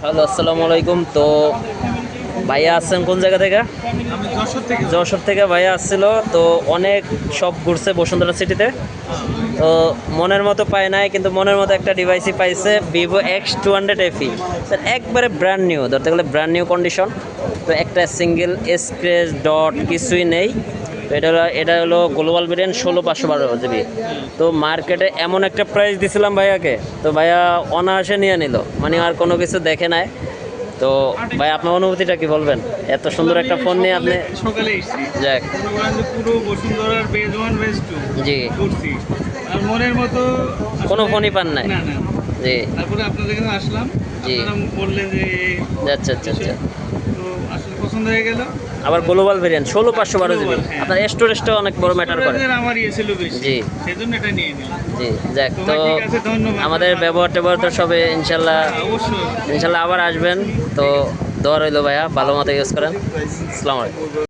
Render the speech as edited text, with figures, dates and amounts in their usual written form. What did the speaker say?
Hello, আসসালামু আলাইকুম। তো ভাইয়া আসছেন কোন জায়গা থেকে? আমি যশোর থেকে। যশোর থেকে ভাইয়া আসছিল। তো অনেক সব ঘুরছে বসুন্ধরা সিটিতে। তো মনের মতো পায় নাই, কিন্তু মনের মতো একটা ডিভাইসই পাইছে, ভিভো X200 FE। স্যার একবারে ব্র্যান্ড নিউ, ধরতে গেলে ব্র্যান্ড নিউ কন্ডিশন। তো একটা সিঙ্গেল স্ক্র্যাচ ডট কিছুই নেই। তো এটা হলো গ্লোবাল ভেরিয়েন্ট 16/512 GB। তো মার্কেটে এমন একটা প্রাইস দিছিলাম ভাইয়াকে, তো ভাইয়া অনায়াসে নিয়ে নিল, মানে আর কোনো কিছু দেখে নাই। তো ভাই, আপনার অনুভূতিটা কি বলবেন এত সুন্দর একটা ফোন নিয়ে আপনি? সকালে এসেছি, যাক। মনে করেন যে পুরো বসুন্ধরার বেজ ওয়ান বেজ টু জি। ঘুরছি, আর মনের মতো কোনো আসলে ফোনই পান নাই? না না। জি তারপরে আপনাদের কাছে আসলাম, জি। আপনারা বললেন যে আচ্ছা আচ্ছা আচ্ছা। তো আসলে পছন্দ হয়ে গেল। আবার গ্লোবাল ভেরিয়েন্ট 16/512 GB। Global, হ্যাঁ। আপনার স্টোরেজটা অনেক বড় ম্যাটার করে। স্টোরেজের আমার ইয়ে ছিল বেশি, জি সেজন্য এটা নিয়ে নিলাম। জি। যাক। তো তো ভাই ঠিক আছে, ধন্যবাদ। আমাদের ব্যবহার ট্যাবহার তো সবে ইনশাল্লাহ অবশ্যই। ইনশাল্লাহ আবার আসবেন। তো দোয়া রইল ভাইয়া, ভালো মতো ইউজ করেন। আসসালামু আলাইকুম।